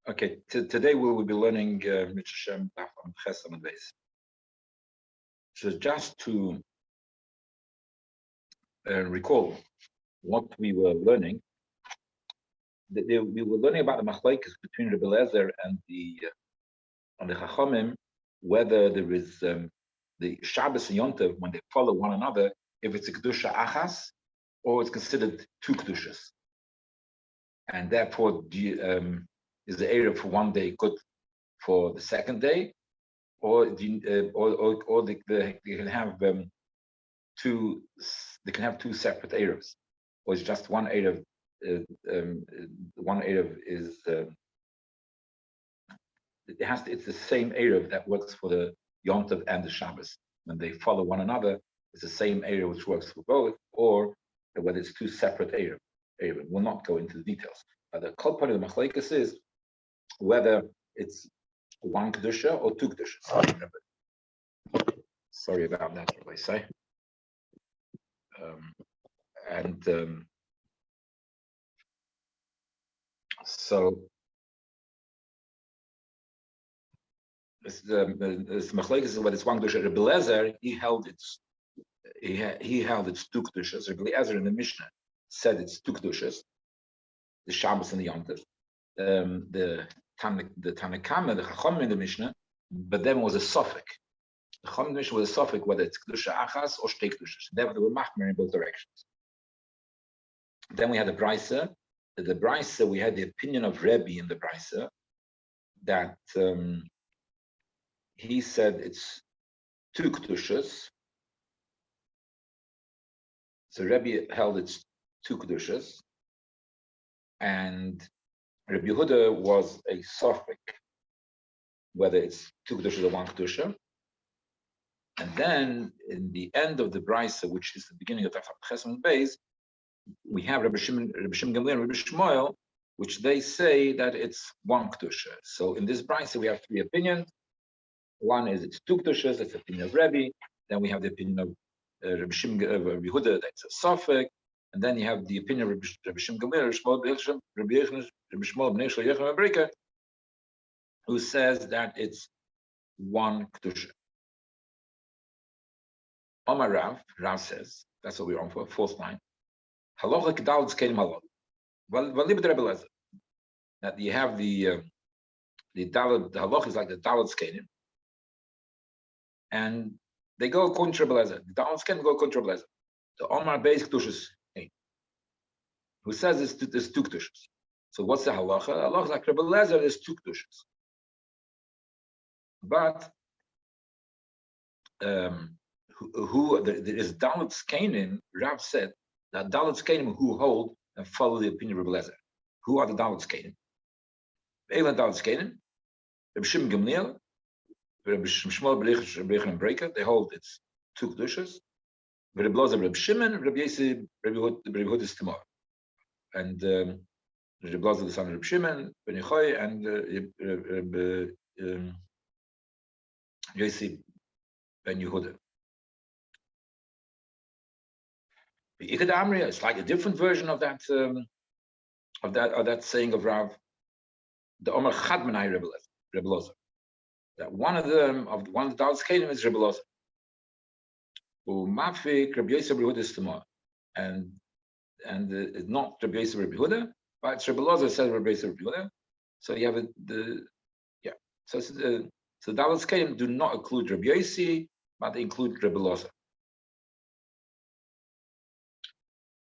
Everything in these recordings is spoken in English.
Okay, today we will be learning Mitzvah on Chesed and Beis. So just to recall what we were learning, we were learning about the machlokes between Rabbi Eliezer and the Chachamim, whether there is the Shabbos and Yom Tov when they follow one another, if it's a kedusha achas or it's considered two kedushas, and therefore is the area for one day good for the second day, or they can have two. They can have two separate Eruvs, or it's just one Eruv. One Eruv is it's the same Eruv that works for the Yom Tov and the Shabbos. When they follow one another, it's the same Eruv which works for both, or whether it's two separate Eruv. We'll not go into the details. But the core part of the machlokes is whether it's one kedusha or two kedushas. Sorry about that, what I say. So this machlokes is whether it's one kedusha. Rabbi Eliezer, he held it's two kedushas. Rabbi Eliezer in the Mishnah said it's two kedushas, the Shabbos and the Yom Tov. The Tanakama, the Chachamim in the Mishnah, but then was a suffix. The Chachamim in the Mishnah was a suffix, whether it's kedusha achas or shtei kedushas. They were machmer in both directions. Then we had the Brisa. The Brisa, we had the opinion of Rabbi in the Brisa that he said it's two kedushas. So Rabbi held it's two kedushas, and Rabbi Yehuda was a suffix, whether it's two kedushas or one kedusha. And then in the end of the Brisa, which is the beginning of Chesed and Beis, we have Rabbi Shimon Gamliel and Rabbi Shmuel, which they say that it's one kedusha. So in this Brisa, we have three opinions. One is it's two kedushas, that's the opinion of Rabbi. Then we have the opinion of Rabbi Yehuda, that's a suffix. And then you have the opinion of Rabbi Shimon Gamliel, Rabbi Shmuel, who says that it's one kedusha. Omar Rav says, that's what we're on for, fourth line. Halacha kedalad zkenim halal. Well, Rabbi Eliezer, that you have the dalad, the halacha is like the dalad zkenim, and they go according to Rabbi Eliezer. The dalad zkenim go according to Rabbi Eliezer. The Omar Beis kedushas, who says there's two kedushas. So what's the halacha? The halacha is like Rabbi Eliezer, there's two kedushas. But there is dalad zkenim. Rav said that dalad zkenim who hold and follow the opinion of Rabbi Eliezer. Who are the dalad zkenim? Eilan dalad zkenim, Rabbi Shimon Gamliel, Rabbi Shmuel and Breaker. They hold it's two kedushas. Rabbi Eliezer, Rabbi Shimon, Rabbi Yossi, Rabbi Yehuda is Tamar, and Rabbi Eliezer the son of Rabbi Shimon, Ben Yochai, and Rabbi Yossi Ben Yehuda. It's like a different version of that saying of Rav. The Omar Chadmanai Rabbi Eliezer. That one of the Dalad Zkenim is Rabbi Eliezer. Mafik Rabbi Yossi Rabbi Yehuda is Tamar, and it's not Rabbi Yossi Rabbi Yehuda, but it's Rabbi Eliezer says Rabbi Yossi Rabbi Yehuda. So you have So Dalad Zkenim do not include Rabbi Yossi, but they include Rabbi Eliezer.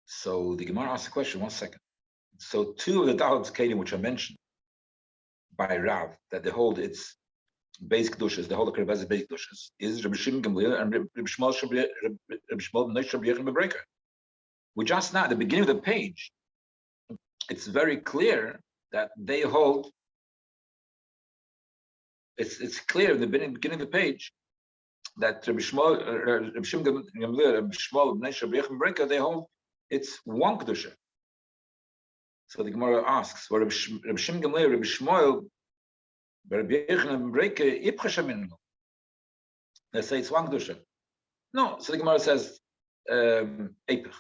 So the Gemara asks the question, 1 second. So two of the Dalad Zkenim which are mentioned by Rav, that they hold its base kedushas, they hold the Rabbi base kedushas, is Rabbi Shimon Gamliel and Rabbi Shmuel. We just now at the beginning of the page, it's very clear that they hold. It's clear in the beginning of the page that Rabbi Shimon Gamliel, Rabbi Shmuel, they hold it's one kedusha. So the Gemara asks, "Well, Rabbi Shimon Gamliel, Rabbi Shmuel, Rabbi Yechon Breaker, Ipchasha minimum." They say it's one kedusha. No, so the Gemara says Eipach.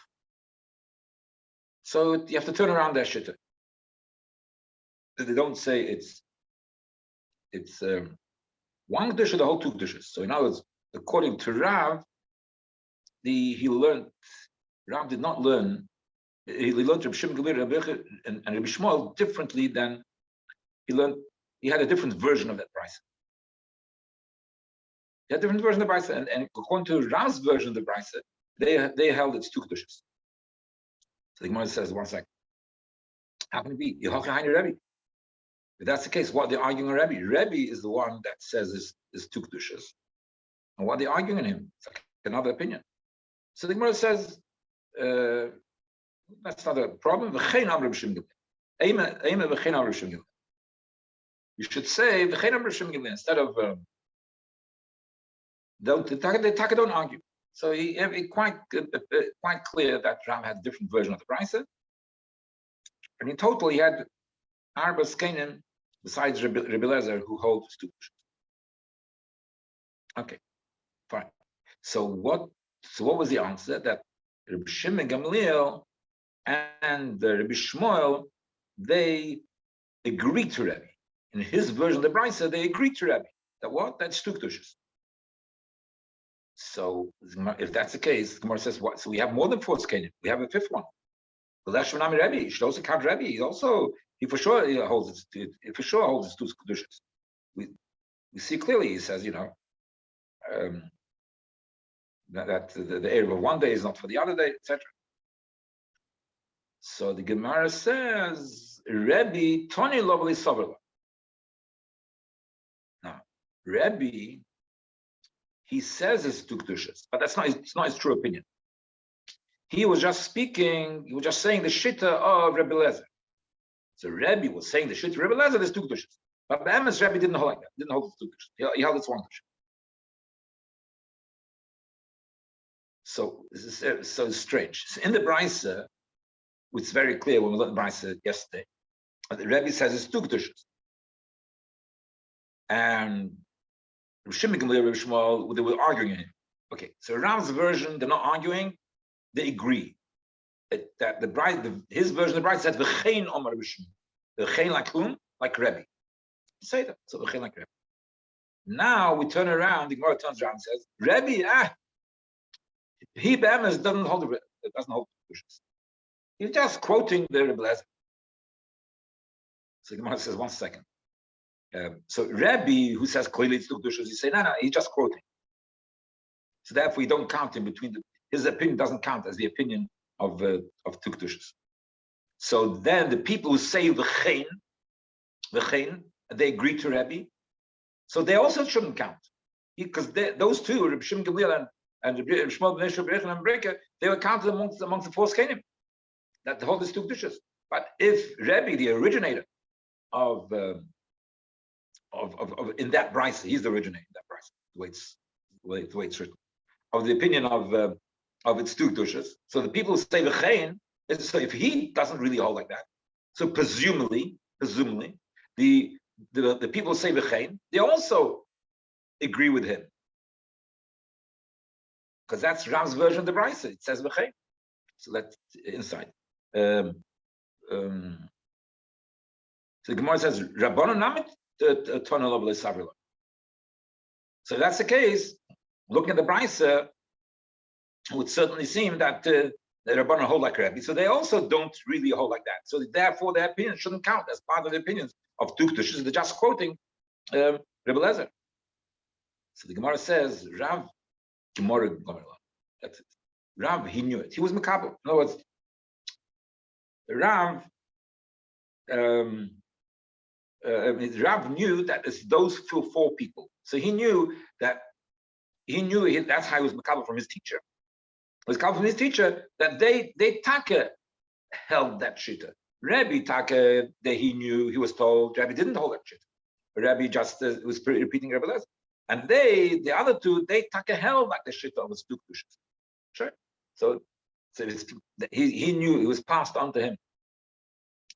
So you have to turn around that shita. They don't say it's one kedusha, the whole two kedushas. So in other words, according to Rav, Rav did not learn. He learned Rabbi Shimon Gamliel and Rabbi Shmuel differently than he learned. He had a different version of that brisa. He had a different version of the brisa, and according to Rav's version of the brisa, they held it's two kedushas. So the Gemara says, one second, how can it be? If that's the case, what they're arguing on Rabbi? Rabbi is the one that says is two kedushas, and what they're arguing on him? It's like another opinion. So the Gemara says that's not a problem. You should say instead of they don't argue. So he quite clear that Ram had a different version of the brisa, and in total he had Arba Skanim besides Rabbi Lezer who holds two kedushas. Okay, fine. So what was the answer? That Rabbi Shimon Gamliel and Rabbi Shmuel, they agreed to Rabbi. In his version of the brisa, they agreed to Rabbi. That what? That's two kedushas. So if that's the case, the Gemara says what? So we have more than four skanim. We have a fifth one. Well, that's Shmonami Rabbi. You should also count Rabbi. He for sure holds it. For sure holds his two kedushas. We see clearly. He says, that the Erev of one day is not for the other day, etc. So the Gemara says, Rabbi Tony Lovely Soverla. Now, Rabbi, he says it's two kedushas, but it's not his true opinion. He was just saying the shitta of Rabbi Lezer. So Rabbi was saying the shitta of Rabbi Lezer, there's two kedushas. But the Emes Rabbi didn't hold like that. Didn't hold the two kedushas. He held it's one kedusha. So this is so strange. So in the brisa, it's very clear when we learned the brisa yesterday. The Rabbi says it's two kedushas, and Rabbi Shimon Gamliel, Rabbi Shmuel, they were arguing in him. Okay, so Rav's version, they're not arguing; they agree that his version of the brisa says v'chein omar Rabbi Shimon, v'chein like whom? Like Rabbi. Say that. So v'chein like Rabbi. Now we turn around. The Gemara turns around and says, Rabbi, he be'emes doesn't hold the kedushas. He's just quoting the Rebbe Lezer. So the Gemara says, one second. So Rabbi, who says clearly it's two kedushas, he say no, he's just quoting. So therefore, we don't count in between. His opinion doesn't count as the opinion of two kedushas. So then the people who say v'chein, they agree to Rabbi. So they also shouldn't count, because those two, Rabbi Shimon Gamliel and Rabbi Shmuel ben Yeshua and Breker, they were counted amongst the four skanim that hold these two kedushas. But if Rabbi, the originator of in that brisa, he's the originator in that brisa, the way it's written, of the opinion of its two kedushas. So the people who say v'chein, so if he doesn't really hold like that, so presumably the people who say v'chein, they also agree with him, because that's Ram's version of the brisa. It says v'chein. So that's inside. So the Gemara says Rabbanon Namit Tonal of Savrila. So if that's the case, looking at the brisa, it would certainly seem that the Rabbanon hold like Rabbi. So they also don't really hold like that. So therefore, their opinion shouldn't count as part of the opinions of two kedushas. They're just quoting Rebbe Lezer. So the Gemara says Rav Gemara. That's it. Rav, he knew it. He was Makabel. In other words, Rav knew that it's those four people. So he knew that's how he was Makabel from his teacher. It was Makabel from his teacher that they taka held that shita. Rabbi taka, that he knew, he was told, Rabbi didn't hold that shita. Rabbi just was repeating Rabbi Lezer. And the other two, they taka held like the shita was two kedushas. Sure. So he knew, it was passed on to him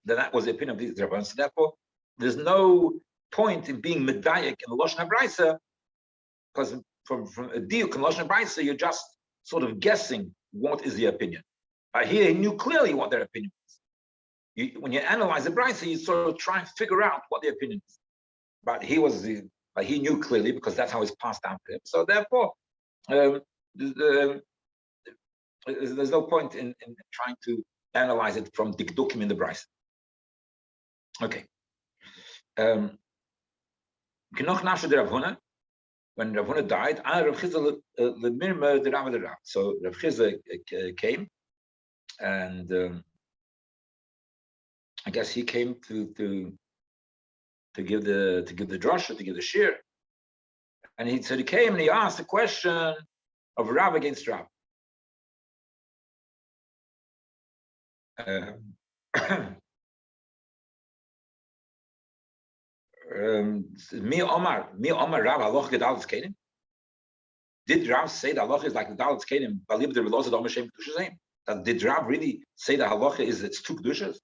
that was the opinion of these rabbis. So therefore, there's no point in being medayek in the Lashon HaBraisa, because from a diuk in Lashon HaBraisa, you're just sort of guessing what is the opinion. Here he knew clearly what their opinion was. when you analyze the Brisa, you sort of try and figure out what the opinion is. But he knew clearly because that's how it's passed down to him. So therefore, there's no point in trying to analyze it from dikdukim in the Brisa. Okay. When Rav Huna died, so Rav Chizda came, and I guess he came to give the drasha, to give the shir, and he came and he asked the question of Rav against Rav. Mi Omar Rav haloch gedalas kenim. Did Rav say the halacha is like the dalas kenim? Did Rav really say the halacha is it's two kedushas?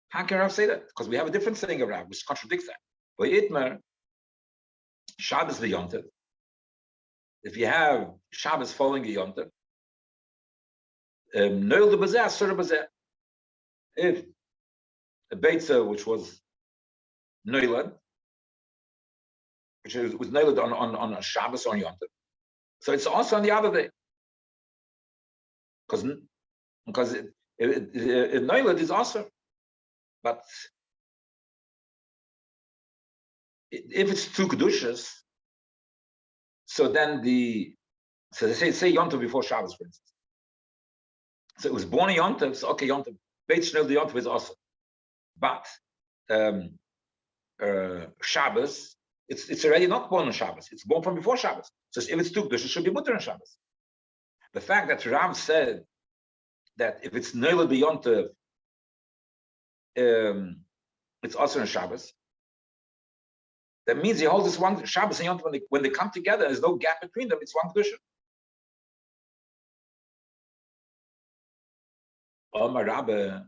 How can Rav say that? Because we have a different saying of Rav, which contradicts that. By Itmer, Shabbos v'yontev. If you have Shabbos following the yontev, noel de bazeh, asur bazeh. If a beitza which was noiled, which was noiled on a Shabbos or on yontev, so it's also on the other day, because noiled is also. But if it's two kedushas, so then they say yontav before Shabbos, for instance. So it was born on yontav, so okay, yontav, Beit Shnei the yontav is also. But Shabbos, it's already not born on Shabbos. It's born from before Shabbos. So if it's two kedushas, it should be mutter on Shabbos. The fact that Rav said that if it's noiled b'yontav, it's also on Shabbos. That means he holds this one Shabbos and Yom when they come together. There's no gap between them. It's one kedusha. Omar Rabbi,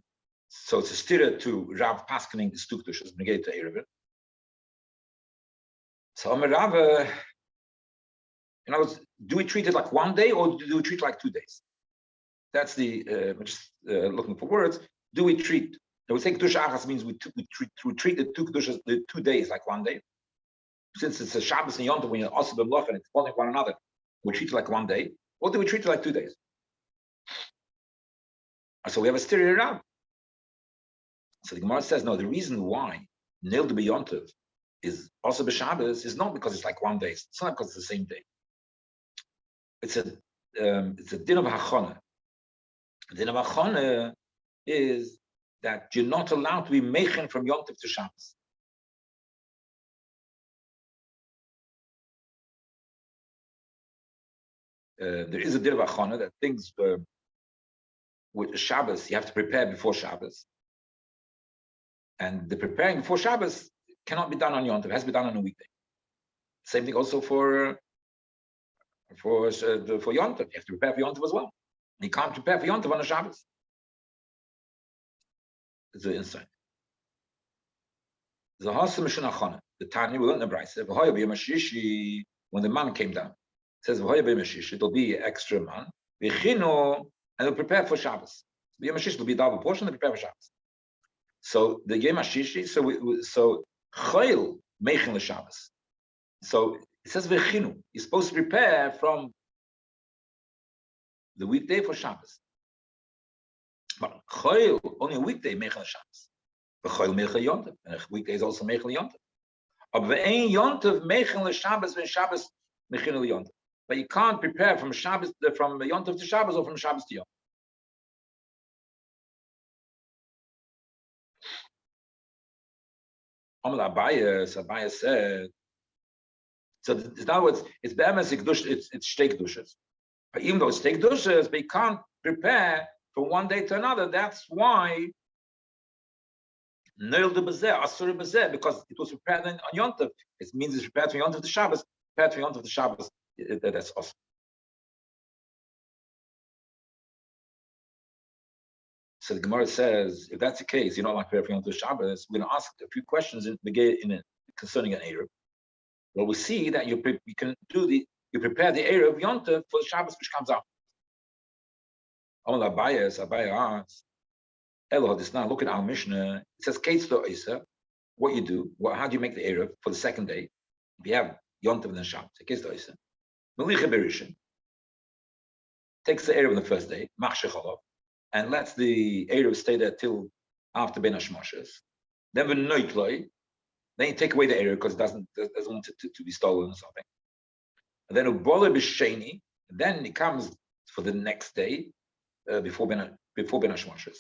so it's a stira to Rav paskening the two kedushas, negate to Eruvin. So Omar Rabbi, in other words, do we treat it like one day or do we treat it like 2 days? That's the just looking for words. Do we treat? We say kedusha achas means we treat the two kedushas, the 2 days like 1 day. Since it's a Shabbos and Yom Tov when you're also b'mlocha and it's following one another, we treat it like 1 day, or do we treat it like 2 days? So we have a stereo Rav. So the Gemara says, no, the reason why Nil de Yom Tov is also b'Shabbos is not because it's like 1 day. It's not because it's the same day. It's a din of hachana. The din of hachana is that you're not allowed to be mechen from Yom Tov to Shabbos. There is a din of achana that things with Shabbos you have to prepare before Shabbos, and the preparing before Shabbos cannot be done on Yom Tov. It has to be done on a weekday. Same thing also for Yom Tov. You have to prepare for Yom Tov as well. You can't prepare for Yom Tov on a Shabbos. It's the insight. The Tanya we learned in the Brisa. When the man came down, it says it'll be extra man. And they'll prepare for Shabbos. The Yom HaShishi will be a double portion. They prepare for Shabbos. So the Yom HaShishi, so Chayil Meichin l'Shabbos. So it says v'chinu. You're supposed to prepare from the weekday for Shabbos. But Chayil only a weekday Meichin l'Shabbos. But Chayil Meichin Yom Tov, and a weekday is also Meichin Yom Tov. But ve'ein Yom Tov Meichin l'Shabbos when Shabbos Meichin l'Yom Tov. But you can't prepare from Shabbos from Yom Tov to Shabbos or from Shabbos to Yom. Abaya said. So in other words, it's be'emes it's shtei kedushas. But even though it's shtei kedushas, but you can't prepare from 1 day to another. That's why noel de bazeh, asur bazeh, because it was prepared on Yom Tov. It means it's prepared from Yom Tov to Shabbos. Prepared from Yom Tov to Shabbos. That's awesome. So the Gemara says, if that's the case, you're not like prepared from Yom Tov to Shabbos. We're going to ask a few questions concerning an Eruv. Well, we see that you prepare the Eruv Yom Tov for the Shabbos which comes out. Abaya asks, Elohadis. Now look at our Mishnah. It says, Kates to Isa. What you do? How do you make the Erev for the second day? If you have Yontav and then Shabbos, Kates to Isa. Melicha Berishin takes the Erev on the first day, Machshecholov, and lets the Erev stay there till after Ben Hashmoshes. Then V'noitloi, then you take away the Erev because it doesn't want it to be stolen or something. And then Ubola B'Sheni, then it comes for the next day before Ben Hashmoshes.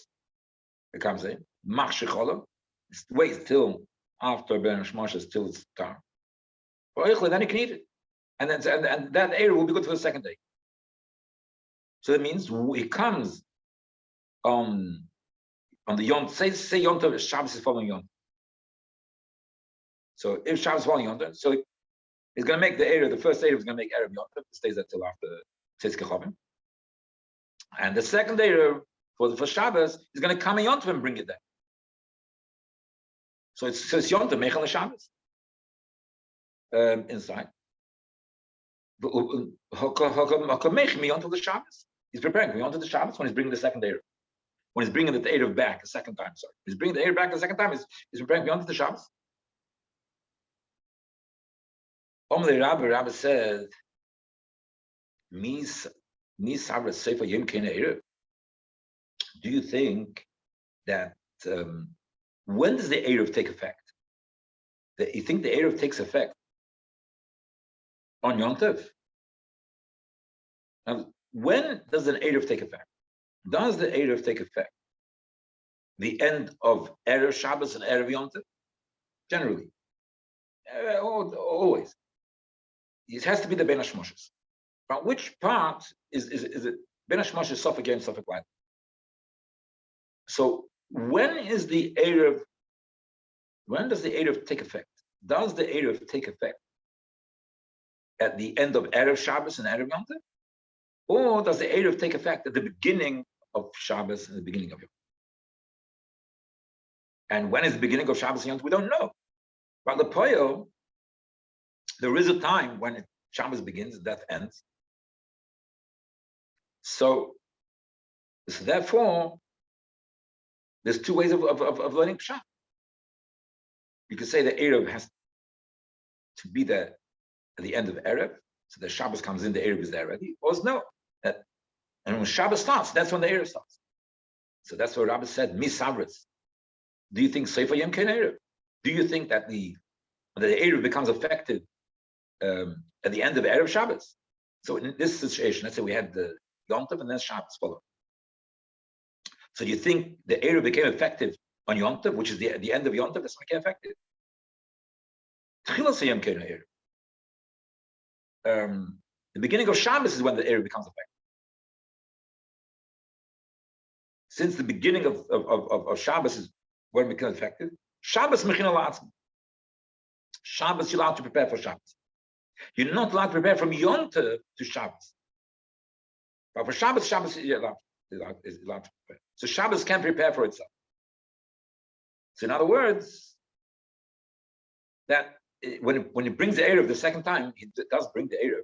It comes in Machshecholov. Wait till after Ben Hashmoshes till it's time. Then you can eat it, and that Erev will be good for the second day. So that means it comes on the Yom. Say Yom Tov, Shabbos is following Yom. So if Shabbos is following Yom Tov, so it's going to make the Erev. The first Erev is going to make Erev Yom Tov. It stays there till after Tzitz Kechavim. And the second Erev for Shabbos is going to come in Yom Tov and bring it there. So it's Yom Tov Mechal Shabbos inside. He's preparing for Yom Tov the Shabbos when he's bringing the second Erev. When he's bringing the Erev back a second time, he's bringing the Erev back a second time. He's preparing for Yom Tov the Shabbos. Rabbi said, do you think that when does the Erev take effect? You think the Erev takes effect on Yom Tov? Now, when does an Erev take effect? Does the Erev take effect the end of Erev Shabbos and Erev Yom Tov? Generally. Always. It has to be the Ben Hashmoshes. But which part is it? Ben Hashmoshes, Suffolk Yom, Suffolk Light. So when does the Erev take effect? Does the Erev take effect at the end of Erev Shabbos and Erev Yom Tov? Or does the Erev take effect at the beginning of Shabbos and the beginning of Yom Tov? And when is the beginning of Shabbos and Yom Tov? We don't know. But the Poyo, there is a time when Shabbos begins and that ends. So therefore, there's two ways of learning Pshat. You could say the Erev has to be there at the end of Erev, so the Shabbos comes in, the Erev is there already. Or no, and when Shabbos starts, that's when the Erev starts. So that's what Rabbi said, Misavritz. Do you think Sefer Yom Ken Erev? Do you think that the Erev becomes effective at the end of Erev Shabbos? So in this situation, let's say we had the Yom Tov and then Shabbos follow. So do you think the Erev became effective on Yom Tov, which is the end of Yom Tov? That's when it became effective. Tchilas Yom Ken Erev. The beginning of Shabbos is when the Erev becomes effective. Since the beginning of Shabbos is when it becomes effective, Shabbos mechina la'atzma. Shabbos, you're allowed to prepare for Shabbos. You're not allowed to prepare from Yom Tov to Shabbos. But for Shabbos, you're allowed to prepare. So Shabbos can prepare for itself. So in other words, that when it brings the Erev the second time, it does bring the Erev.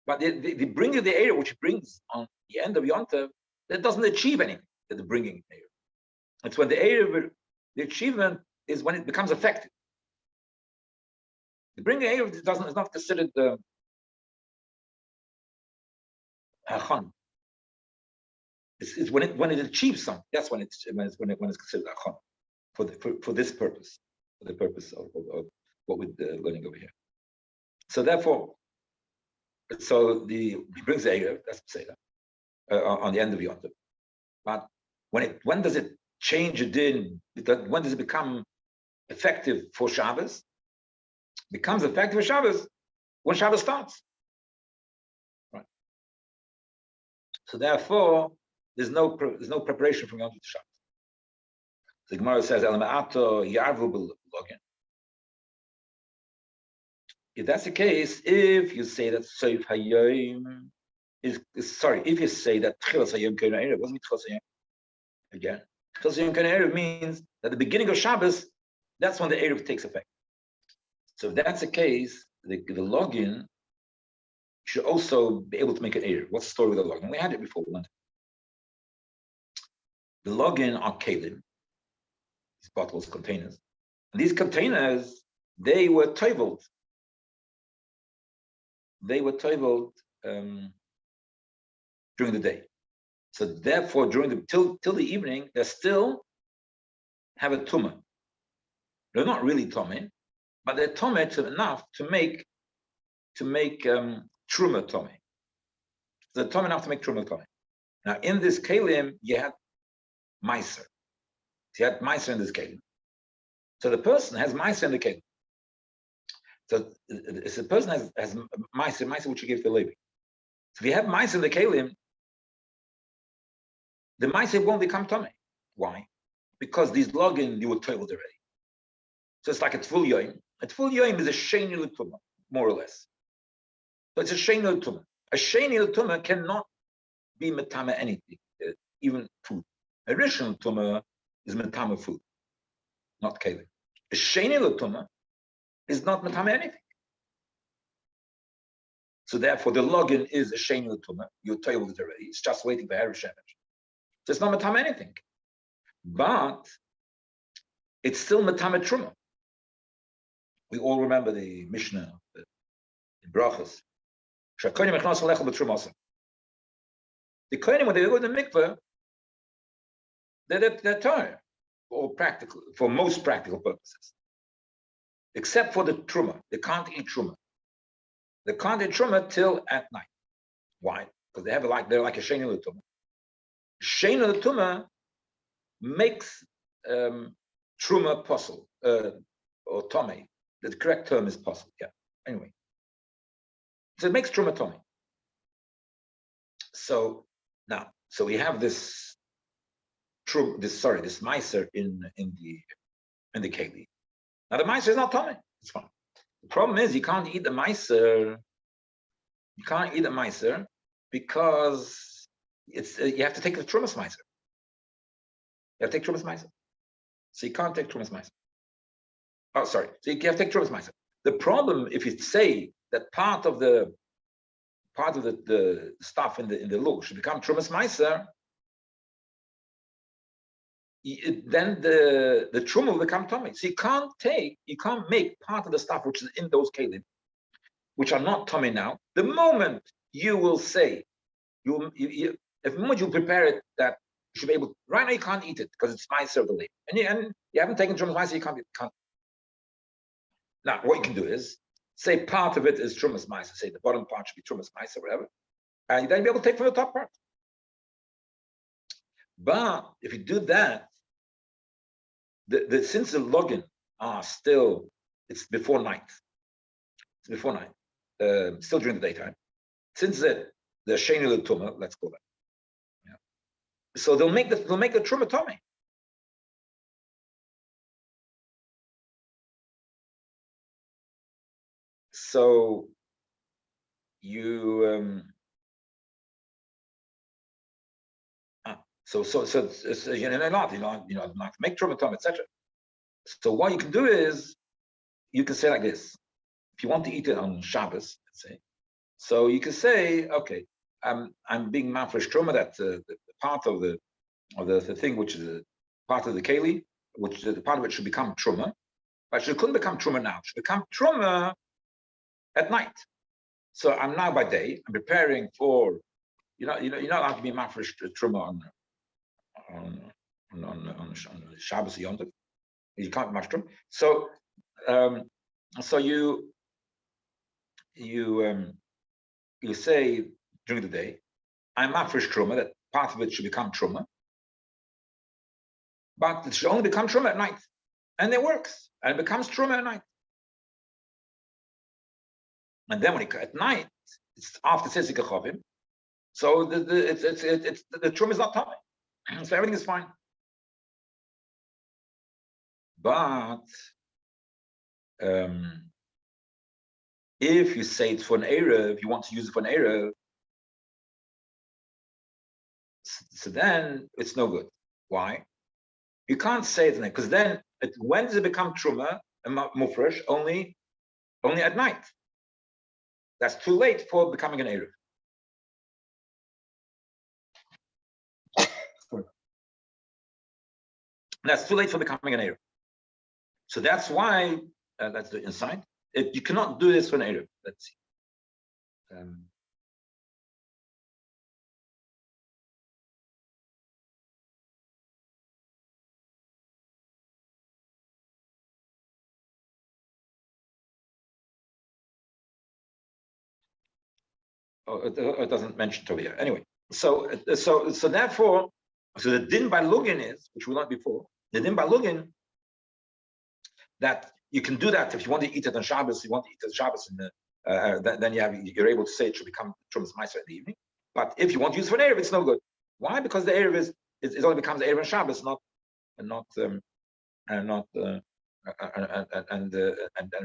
But the bringing the Erev, which it brings on the end of Yom Tov, that doesn't achieve anything, the bringing Erev. It's when the Erev, the achievement is when it becomes effective. The bringing Erev is not considered Hachon. It's when it achieves something. That's when it's considered Hachon for this purpose, for the purpose of what we're learning over here. So therefore, he brings the Erev, that's Masechta, on the end of Yom Tov. But when does it change a din? When does it become effective for Shabbos? It becomes effective for Shabbos when Shabbos starts. Right. So therefore, there's no preparation from Yom Tov to Shabbos. The Gemara says, if that's the case, if you say that Seif Hayom if you say that Tchilas Hayom Kein Erev, what does mean Tchilas Hayom? Again, Tchilas Hayom Kein Erev means that the beginning of Shabbos, that's when the Erev takes effect. So if that's the case, the login should also be able to make an Erev. What's the story with the login? We had it before. The login are kalim, these bottles, containers. And these containers, they were toiveled. They were toiveled during the day. So therefore, during till the evening, they still have a tumah. They're not really tumah, but they're tumah enough to make truma tumah. So they're tumah enough to make truma tumah. Now, in this kalim, you had meiser. You had meiser in this kalim. So the person has meiser in the kalim. So the person has meiser which you give to Levi. So if you have meiser in the kalim, the meiser won't become tumah. Why? Because these login you were toiled already. So it's like a tful yoim. A tful yoim is a sheni l'tumah, more or less. So it's a sheni l'tumah. A sheni l'tumah cannot be metama anything, even food. A rishon l'tumah is metama food, not kelim. A sheni l'tumah is not metama anything. So therefore, the login is a sheni l'tumah. You're toiled it already. It's just waiting for Erev Shemesh. So it's not metama anything. But it's still metama truma. We all remember the Mishnah, the Brachos. The Kohanim, when they go to the mikveh, they're Torah, for most practical purposes, except for the truma. They can't eat truma. They can't eat truma till at night. Why? Because they're like a sheni l'tumah. Sheni l'tumah makes truma possible, or tomei. The correct term is possible. Yeah. Anyway, so it makes truma tomei. So now, so we have this meiser in the keli. Now the meiser is not tomei. It's fine. The problem is you can't eat the meiser. You can't eat the meiser because it's you have to take the trumas meiser. You have to take trumas meiser. So you can't take trumas meiser. Oh, sorry. So you have to take trumas meiser. The problem, if you say that part of the stuff in the lug should become trumas meiser, then the truma will become tummy. So you can't make part of the stuff which is in those kelim, which are not tummy now. The moment you will say, the moment you prepare it, that you should be able. Right now you can't eat it because it's meiser of the labor, and you haven't taken trumas meiser. You can't. Now what you can do is say part of it is trumas meiser. Say the bottom part should be trumas meiser, whatever, and then you'll be able to take from the top part. But if you do that, since the login are still, it's before night. It's before night, still during the daytime. Since the sheni l'tumah, let's call that. Yeah. So they'll make the truma tomei. So you so not make truma tomei, etc. So what you can do is you can say like this. If you want to eat it on Shabbos, let's say, so you can say, okay, I'm being mafresh truma, that the part of the thing which is a part of the keli, which the part of it should become truma, but it couldn't become truma now. It should become truma at night. So I'm now by day. I'm preparing for, you're not allowed to be mafresh truma on Shabbos or Yom Tov. You can't be mafresh truma. So you say during the day, I'm mafresh truma, that part of it should become truma, but it should only become truma at night, and it works, and it becomes truma at night. And then at night, it's after Tzitzik Chavim, so the truma is not tummy, so everything is fine. But if you say it's for an erev, if you want to use it for an erev, so then it's no good. Why? You can't say it because then when does it become truma and mufresh? Only at night. That's too late for becoming an erev. That's too late for becoming an Erev. So that's why, that's the insight. You cannot do this for an Erev. Let's see. It doesn't mention Tovia. Anyway, so therefore, so the din by Lugin is, which we learned before, the din by Lugin, that you can do that if you want to eat it on Shabbos, you want to eat it on Shabbos, then you're able to say it should become Trumas Meiser in the evening. But if you want to use it for an Erev, it's no good. Why? Because the Erev it only becomes Erev on Shabbos, and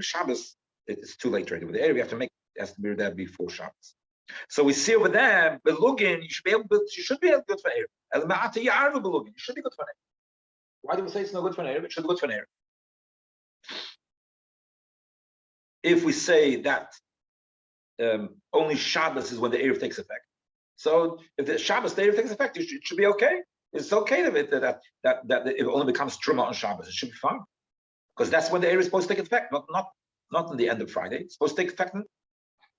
Shabbos it's too late already. With the Erev, you have to make it has to be there before Shabbos. So we see over there, Belugin, you should be able to good for Erev. El Ma'ata Ya'arvu Belugin, you should be good for an Erev. Why do we say it's not good for an Erev? It should be good for an Erev. If we say that only Shabbos is when the Erev takes effect, so if the Shabbos the Erev takes effect, it should be okay. It's okay that it only becomes Truma on Shabbos. It should be fine because that's when the Erev is supposed to take effect, not in the end of Friday. It's supposed to take effect.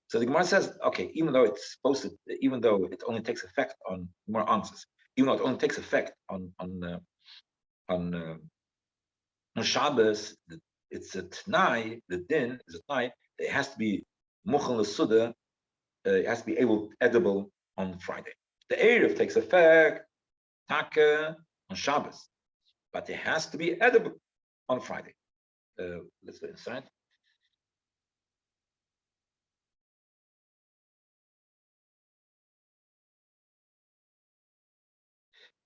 So the Gemara says, okay, even though it only takes effect on more answers, even though it only takes effect on Shabbos, it's a Tnai, the din is a Tnai, it has to be Muchal L'Suda, it has to be edible on Friday. The Erev takes effect, Taka, on Shabbos, but it has to be edible on Friday. Let's go inside.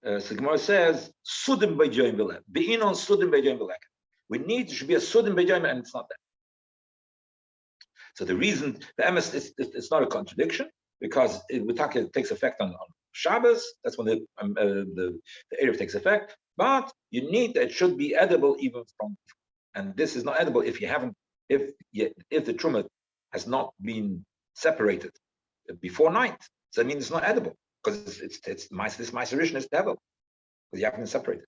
So Gemara says, Sudim B'Joyim V'Lek. Be'in on Sudim B'Joyim V'Lek. We need to be a Sudim B'Joyim, and it's not that. So the reason, the MS, it's not a contradiction, because it takes effect on Shabbos, that's when the Erev takes effect, but you need, it should be edible even from, and this is not edible if you haven't, if the Truma has not been separated before night, so that means it's not edible. Because it's this Meiserishin is devil, because you haven't been separated.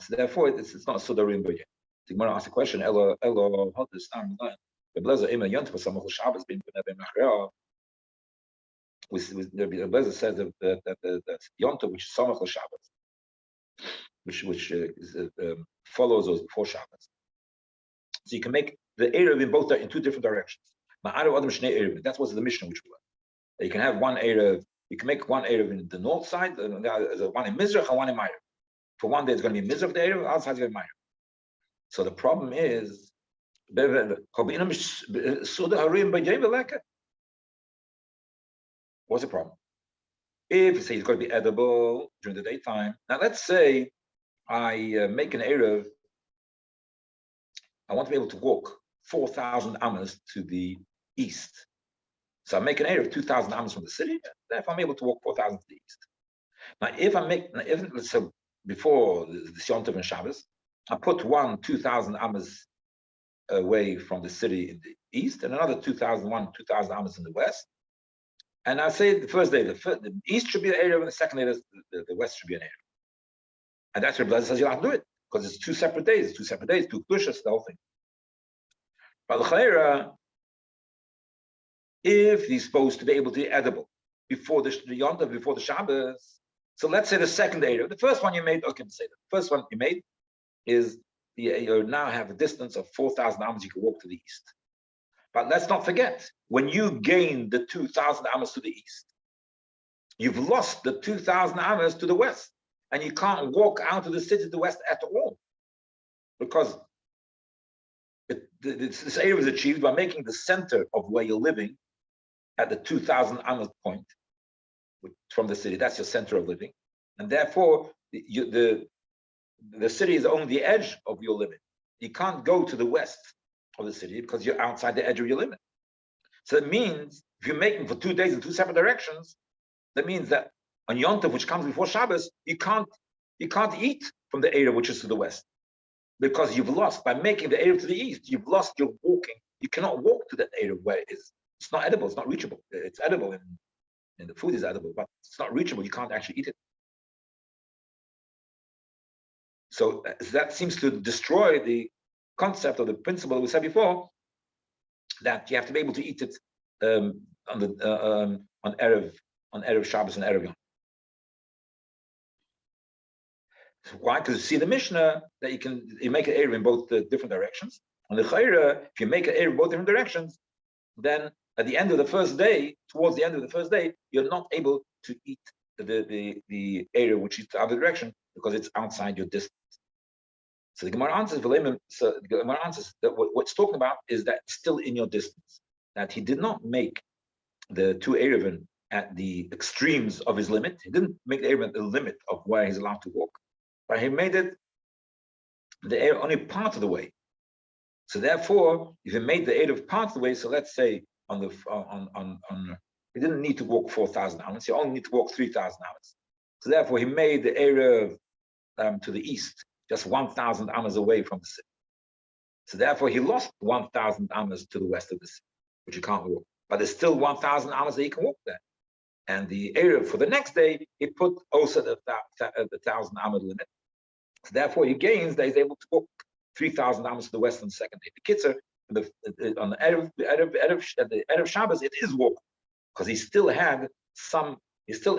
So therefore, it's not Sudarim B'Yeh. The Gemara asks a question. Elo hot this time. The Blazer Ema Yont for some Shabbos being Machreah. The Blazer says that Yont, which is Samach Shabbos, which follows those before Shabbos. So you can make the Erev in both in two different directions. That was the Mishnah which we learned. You can have one Erev. You can make one Erev in the north side, one in Mizrach and one in Ma'ariv. For one day it's going to be Mizrach the Erev, outside it's going to be Ma'ariv. So the problem is, what's the problem? If you say it's going to be edible during the daytime, now let's say I make an Erev, I want to be able to walk 4,000 amas to the east. So I make an area of 2,000 amas from the city, therefore I'm able to walk 4,000 to the east. Now, so before the Yontiv and Shabbos, I put 2,000 amas away from the city in the east, and another 2,000 amas in the west. And I say the first day, the east should be the area, and the second day, the west should be an area. And that's where Blazer says you have to do it, because it's two separate days, two kushas, the whole thing. But the if he's supposed to be able to be edible before the Yontav, before the Shabbos, so let's say the second area, the first one you made, okay, say the first one you made is you now have a distance of 4,000 amas you can walk to the east. But let's not forget, when you gain the 2,000 amas to the east, you've lost the 2,000 amas to the west, and you can't walk out of the city to the west at all, because this area is achieved by making the center of where you're living at the 2,000 amas point from the city. That's your center of living, and therefore the city is only the edge of your limit. You can't go to the west of the city because you're outside the edge of your limit. So it means if you're making for 2 days in two separate directions, that means that on Yontav, which comes before Shabbos, you can't eat from the area which is to the west, because you've lost by making the area to the east. You've lost your walking. You cannot walk to that area where it is. It's not edible. It's not reachable. It's edible, and the food is edible, but it's not reachable. You can't actually eat it. So that seems to destroy the concept or the principle that we said before, that you have to be able to eat it on Erev Shabbos and Erev Yom. Why? Because you see the Mishnah that you make an Erev in both the different directions. On the Chayra, if you make an Erev in both different directions, then at the end of the first day, towards the end of the first day, you're not able to eat the Erev which is the other direction because it's outside your distance. So the Gemara answers, that what's talking about is that still in your distance, that he did not make the two Eruvin at the extremes of his limit. He didn't make the Eruvin the limit of where he's allowed to walk, but he made it the only part of the way. So therefore, if he made the Eruv part of the way, so let's say he didn't need to walk 4,000 hours. He only need to walk 3,000 hours. So therefore, he made the Eruv to the east, just 1,000 amas away from the city. So therefore, he lost 1,000 amas to the west of the city, which he can't walk. But there's still 1,000 amas that he can walk there. And the area for the next day, he put also the 1,000 amma limit. So therefore, he gains that he's able to walk 3,000 amas to the west on the second day. The Kitzer, on the Erev Shabbos, it is walk, because he's still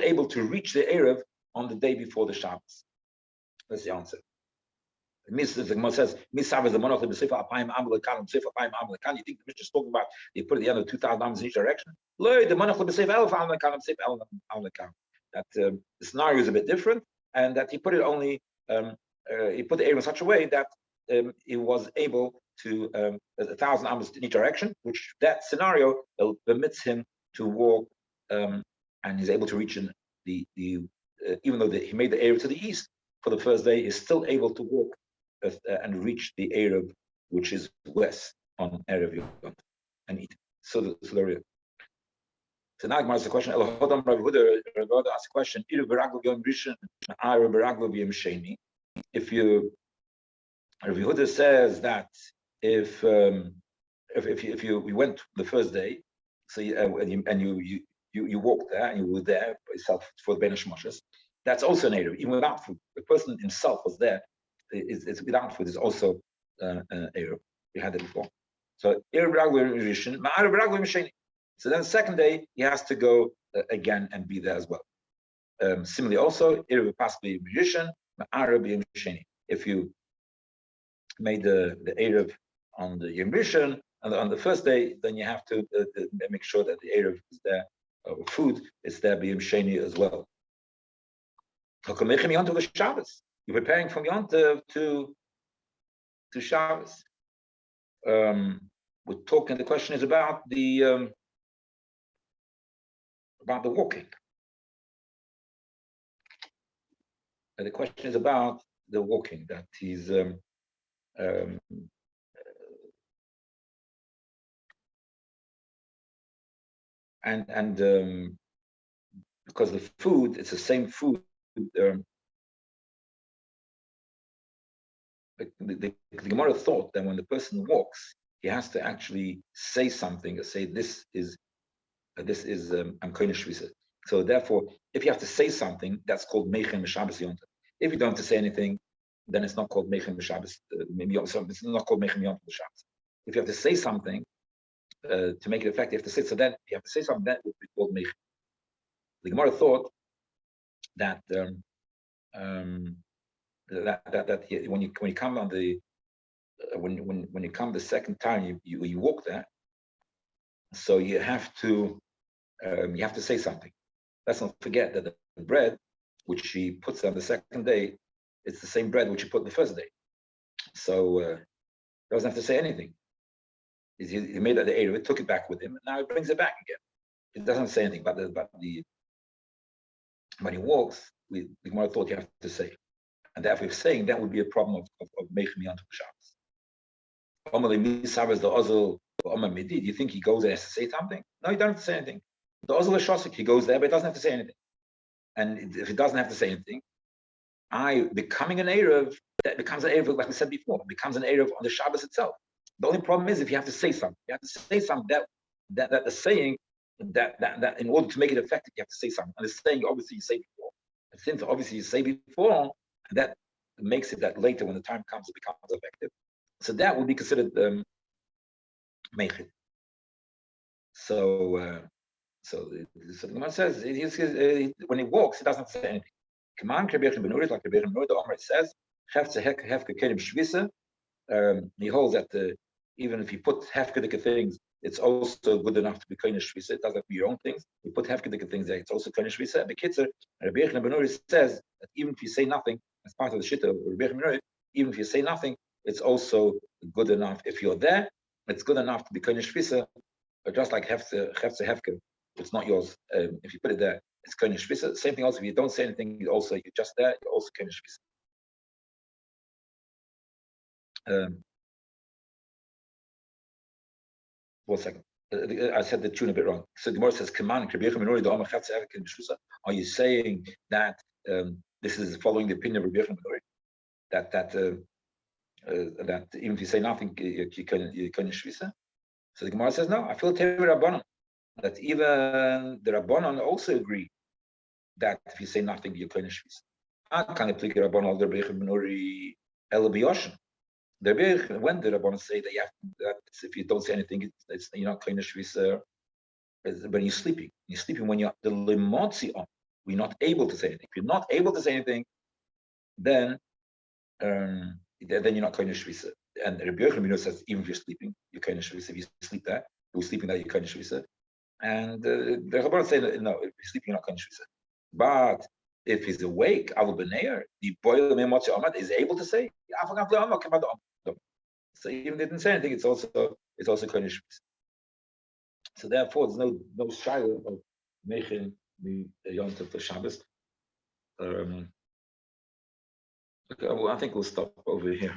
able to reach the Erev on the day before the Shabbos. That's the answer. The Gemara says, you think the Mishnah is talking about they put at the end of 2,000 amas in each direction? That the scenario is a bit different, and that he put it only, he put the area in such a way that he was able to 1,000 amas in each direction, which that scenario permits him to walk, and he's able to reach in even though he made the area to the east for the first day, he's still able to walk and reach the Erev, which is west on Erev Yom, and eat. So now Gemara asks the question. Rabbi asks the question. If you, Rabbi Yehuda says that if we went the first day, so you walked there and you were there by yourself for the Ben Hashmoshes, that's also an Erev, even without food. The person himself was there. It's without food is also Erev. We had it before. So so then the second day he has to go again and be there as well. Similarly, also if you made the Erev on the Yom Rishon and on the first day, then you have to make sure that the Erev is there, food is there B'Yom Sheni as well. You're preparing from Yom Tov to Shabbos. We're talking. The question is about the walking. And the question is about the walking, that he's because the food, it's the same food. The Gemara thought that when the person walks, he has to actually say something, or say this is Amkoinish Shvisa. So therefore, if you have to say something, that's called Meichem Shabbos Yom Tov. If you don't have to say anything, then it's not called Meichem Shabbos. It's not called Meichem Yom Tov Shabbos. If you have to say something to make it effective, you have to say. So then you have to say something that would be called Meichem. The Gemara thought that. That when you come on the when you come the second time you walk there, so you have to say something. Let's not forget that the bread which she puts on the second day, it's the same bread which she put on the first day. So he doesn't have to say anything. He made that the Erev, took it back with him, and now he brings it back again. It doesn't say anything, but when he walks, the Gemara thought you have to say. And therefore, if saying that would be a problem of Meichem Yom Tov Shabbos. You think he goes there to say something? No, he doesn't have to say anything. The Ozil Shosik, he goes there, but he doesn't have to say anything. And if he doesn't have to say anything, becoming an Erev, that becomes an Erev, like we said before, it becomes an Erev on the Shabbos itself. The only problem is if you have to say something. You have to say something that the saying that in order to make it effective, you have to say something. And the saying obviously you say before. And since obviously you say before, that makes it that later when the time comes it becomes effective. So that would be considered mechid. So the Gemara says when he walks, he doesn't say anything. Like Rabbi Benuri, it says, he holds that even if you put hefkedike things, it's also good enough to be kind of shvisa. It doesn't have to be your own things. You put hefkedike things there, it's also kind of shvisa. The Kitzer, Rabbi Benuri says that even if you say nothing, as part of the shita of Rabbi Benuri, even if you say nothing, it's also good enough. If you're there, it's good enough to be kind of shvisa. But just like hefke, it's not yours. If you put it there, it's kind of shvisa. Same thing also, if you don't say anything, you're just there, you're also kind of shvisa. 1 second. I said the tune a bit wrong. So the Gemara says, are you saying that this is following the opinion of Rabbi Benuri? That even if you say nothing, you can shvisa? So the Gemara says, no, I feel Rabbanon. That even the Rabbanon also agree that if you say nothing, you can shvisa. I can't apply Rabbanon Rabbi Benuri El Biyoshin. When the Rabbanon say that if you don't say anything, you're not clean shvisa. When you're sleeping when you're the limotzi on, we're not able to say anything. If you're not able to say anything, then you're not clean shvisa. And Rabbi Yochanan says even if you're sleeping, you're clean shvisa. If you sleep there, you're sleeping there, you're clean shvisa. And the Rabbanon say no, if you're sleeping, you're not clean shvisa. But if he's awake, Avu B'Neir, the boil Mimotzi Ahmad is able to say, so even didn't say anything, it's also kind of shvisa. So therefore, there's no shaila of mechin the Yom Tov for Shabbos. Okay, well, I think we'll stop over here.